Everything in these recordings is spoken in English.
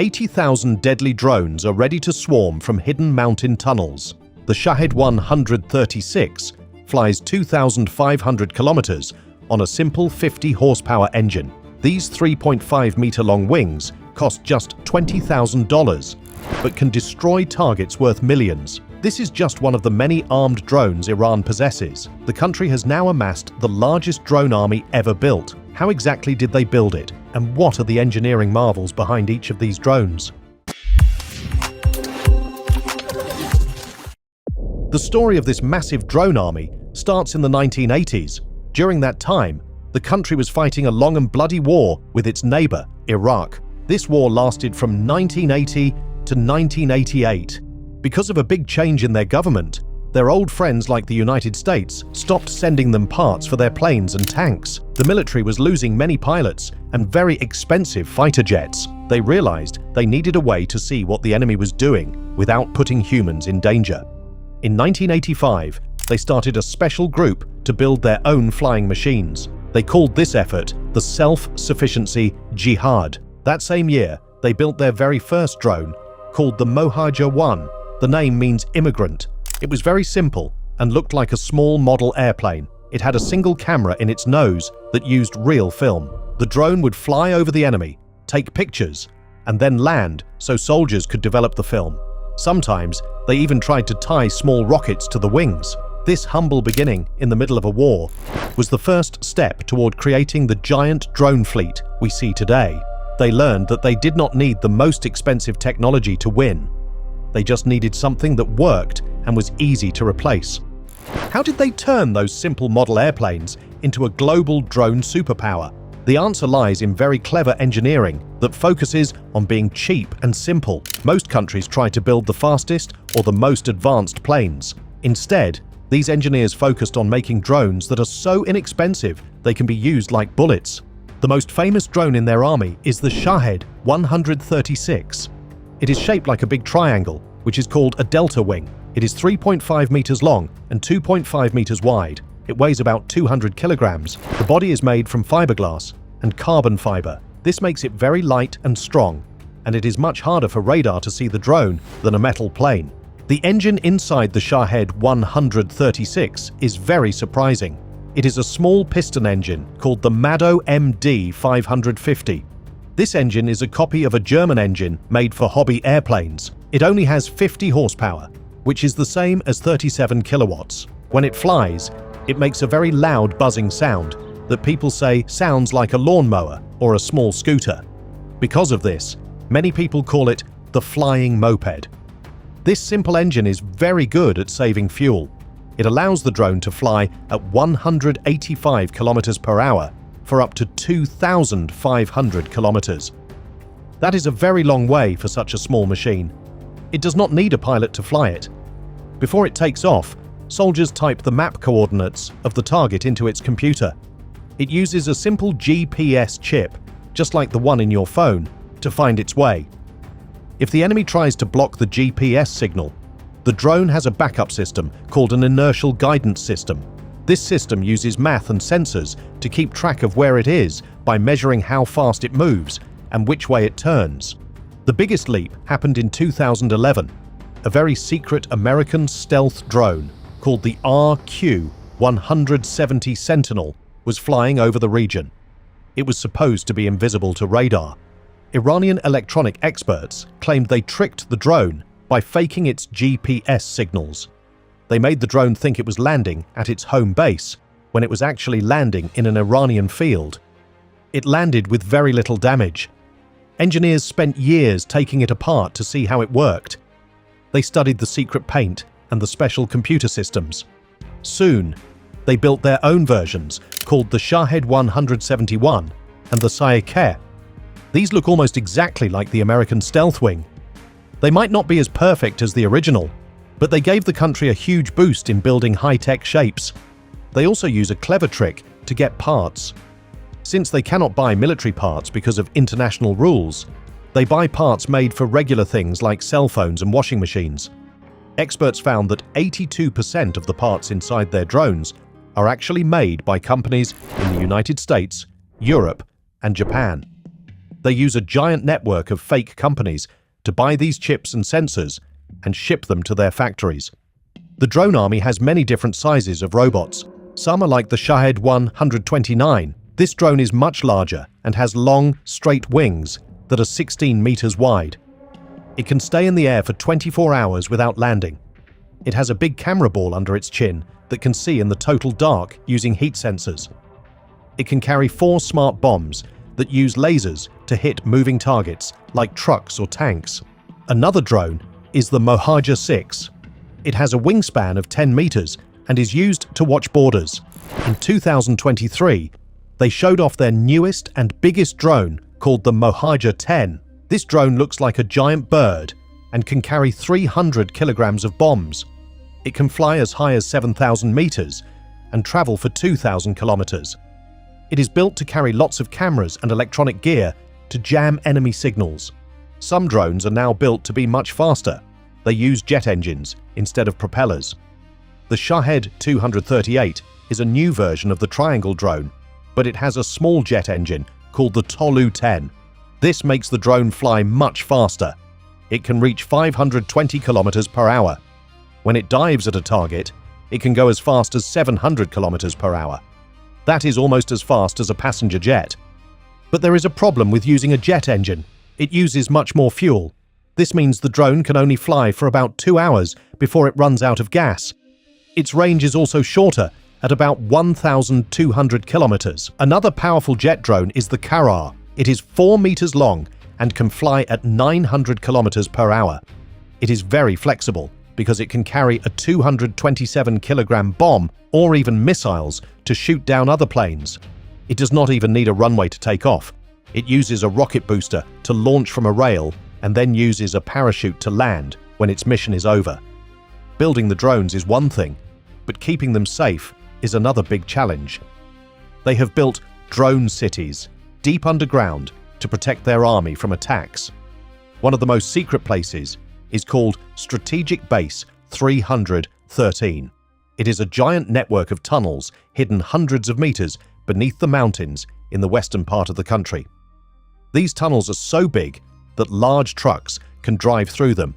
80,000 deadly drones are ready to swarm from hidden mountain tunnels. The Shahed 136 flies 2,500 kilometers on a simple 50-horsepower engine. These 3.5-meter-long wings cost just $20,000, but can destroy targets worth millions. This is just one of the many armed drones Iran possesses. The country has now amassed the largest drone army ever built. How exactly did they build it? And what are the engineering marvels behind each of these drones? The story of this massive drone army starts in the 1980s. During that time, the country was fighting a long and bloody war with its neighbor, Iraq. This war lasted from 1980 to 1988. Because of a big change in their government, their old friends like the United States stopped sending them parts for their planes and tanks. The military was losing many pilots and very expensive fighter jets. They realized they needed a way to see what the enemy was doing without putting humans in danger. In 1985, they started a special group to build their own flying machines. They called this effort the Self-Sufficiency Jihad. That same year, they built their very first drone, called the Mohajer-1. The name means immigrant. It was very simple and looked like a small model airplane. It had a single camera in its nose that used real film. The drone would fly over the enemy, take pictures, and then land so soldiers could develop the film. Sometimes, they even tried to tie small rockets to the wings. This humble beginning in the middle of a war was the first step toward creating the giant drone fleet we see today. They learned that they did not need the most expensive technology to win. They just needed something that worked and was easy to replace. How did they turn those simple model airplanes into a global drone superpower? The answer lies in very clever engineering that focuses on being cheap and simple. Most countries try to build the fastest or the most advanced planes. Instead, these engineers focused on making drones that are so inexpensive they can be used like bullets. The most famous drone in their army is the Shahed 136. It is shaped like a big triangle, which is called a delta wing. It is 3.5 meters long and 2.5 meters wide. It weighs about 200 kilograms. The body is made from fiberglass and carbon fiber. This makes it very light and strong, and it is much harder for radar to see the drone than a metal plane. The engine inside the Shahed 136 is very surprising. It is a small piston engine called the Mado MD 550. This engine is a copy of a German engine made for hobby airplanes. It only has 50 horsepower, which is the same as 37 kilowatts. When it flies, it makes a very loud buzzing sound that people say sounds like a lawnmower or a small scooter. Because of this, many people call it the flying moped. This simple engine is very good at saving fuel. It allows the drone to fly at 185 kilometers per hour for up to 2,500 kilometers. That is a very long way for such a small machine. It does not need a pilot to fly it. Before it takes off, soldiers type the map coordinates of the target into its computer. It uses a simple GPS chip, just like the one in your phone, to find its way. If the enemy tries to block the GPS signal, the drone has a backup system called an inertial guidance system. This system uses math and sensors to keep track of where it is by measuring how fast it moves and which way it turns. The biggest leap happened in 2011. A very secret American stealth drone called the RQ-170 Sentinel was flying over the region. It was supposed to be invisible to radar. Iranian electronic experts claimed they tricked the drone by faking its GPS signals. They made the drone think it was landing at its home base when it was actually landing in an Iranian field. It landed with very little damage. Engineers spent years taking it apart to see how it worked. They studied the secret paint and the special computer systems. Soon, they built their own versions called the Shahed 171 and the Sayekeh. These look almost exactly like the American stealth wing. They might not be as perfect as the original, but they gave the country a huge boost in building high-tech shapes. They also use a clever trick to get parts. Since they cannot buy military parts because of international rules, they buy parts made for regular things like cell phones and washing machines. Experts found that 82% of the parts inside their drones are actually made by companies in the United States, Europe, and Japan. They use a giant network of fake companies to buy these chips and sensors and ship them to their factories. The drone army has many different sizes of robots. Some are like the Shahed 129. This drone is much larger and has long, straight wings that are 16 meters wide. It can stay in the air for 24 hours without landing. It has a big camera ball under its chin that can see in the total dark using heat sensors. It can carry 4 smart bombs that use lasers to hit moving targets like trucks or tanks. Another drone is the Mohajer 6. It has a wingspan of 10 meters and is used to watch borders. In 2023, they showed off their newest and biggest drone called the Mohajer 10. This drone looks like a giant bird and can carry 300 kilograms of bombs. It can fly as high as 7,000 meters and travel for 2,000 kilometers. It is built to carry lots of cameras and electronic gear to jam enemy signals. Some drones are now built to be much faster. They use jet engines instead of propellers. The Shahed 238 is a new version of the Triangle drone, but it has a small jet engine called the Tolu 10. This makes the drone fly much faster. It can reach 520 kilometers per hour. When it dives at a target, it can go as fast as 700 kilometers per hour. That is almost as fast as a passenger jet. But there is a problem with using a jet engine. It uses much more fuel. This means the drone can only fly for about 2 hours before it runs out of gas. Its range is also shorter, at about 1,200 kilometers. Another powerful jet drone is the Karar. It is 4 meters long and can fly at 900 kilometers per hour. It is very flexible because it can carry a 227 kilogram bomb or even missiles to shoot down other planes. It does not even need a runway to take off. It uses a rocket booster to launch from a rail and then uses a parachute to land when its mission is over. Building the drones is one thing, but keeping them safe is another big challenge. They have built drone cities deep underground to protect their army from attacks. One of the most secret places is called Strategic Base 313. It is a giant network of tunnels hidden hundreds of meters beneath the mountains in the western part of the country. These tunnels are so big that large trucks can drive through them.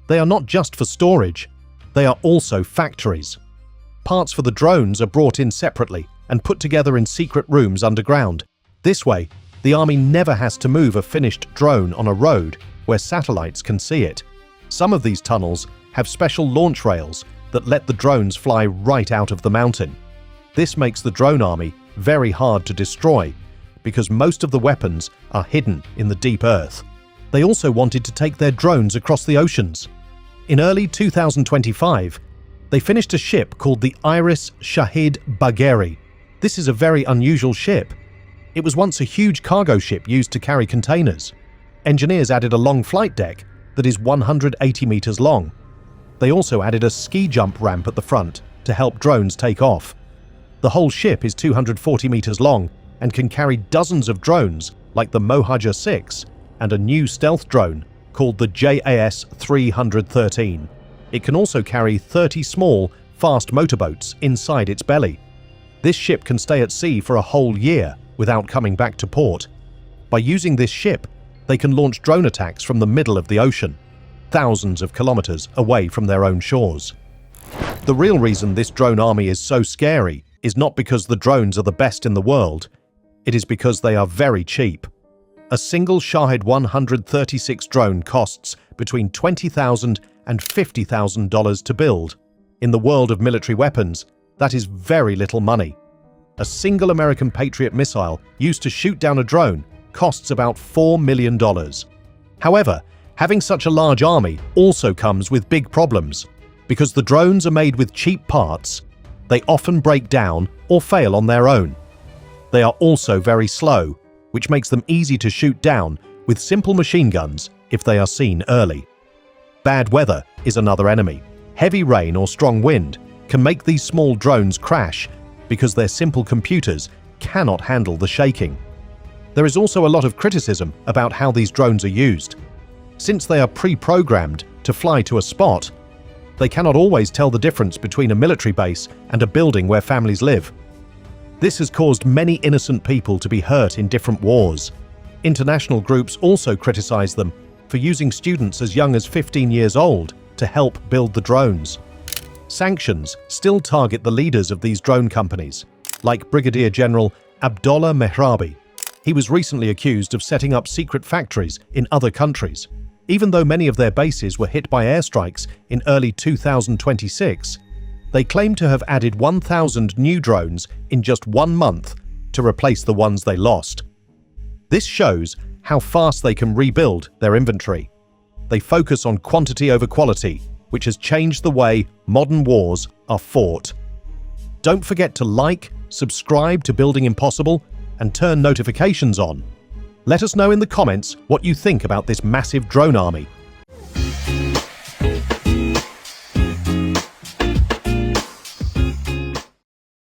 They are not just for storage, they are also factories. Parts for the drones are brought in separately and put together in secret rooms underground. This way, the army never has to move a finished drone on a road where satellites can see it. Some of these tunnels have special launch rails that let the drones fly right out of the mountain. This makes the drone army very hard to destroy because most of the weapons are hidden in the deep earth. They also wanted to take their drones across the oceans. In early 2025, they finished a ship called the Iris Shahed Bagheri. This is a very unusual ship. It was once a huge cargo ship used to carry containers. Engineers added a long flight deck that is 180 meters long. They also added a ski jump ramp at the front to help drones take off. The whole ship is 240 meters long and can carry dozens of drones like the Mohajer 6 and a new stealth drone called the JAS 313. It can also carry 30 small, fast motorboats inside its belly. This ship can stay at sea for a whole year without coming back to port. By using this ship, they can launch drone attacks from the middle of the ocean, thousands of kilometers away from their own shores. The real reason this drone army is so scary is not because the drones are the best in the world. It is because they are very cheap. A single Shahed 136 drone costs between $20,000 and $50,000 to build. In the world of military weapons, that is very little money. A single American Patriot missile used to shoot down a drone costs about $4 million. However, having such a large army also comes with big problems. Because the drones are made with cheap parts, they often break down or fail on their own. They are also very slow, which makes them easy to shoot down with simple machine guns if they are seen early. Bad weather is another enemy. Heavy rain or strong wind can make these small drones crash because their simple computers cannot handle the shaking. There is also a lot of criticism about how these drones are used. Since they are pre-programmed to fly to a spot, they cannot always tell the difference between a military base and a building where families live. This has caused many innocent people to be hurt in different wars. International groups also criticize them for using students as young as 15 years old to help build the drones. Sanctions still target the leaders of these drone companies, like Brigadier General Abdollah Mehrabi. He was recently accused of setting up secret factories in other countries. Even though many of their bases were hit by airstrikes in early 2026, they claim to have added 1,000 new drones in just 1 month to replace the ones they lost. This shows how fast they can rebuild their inventory. They focus on quantity over quality, which has changed the way modern wars are fought. Don't forget to like, subscribe to Building Impossible, and turn notifications on. Let us know in the comments what you think about this massive drone army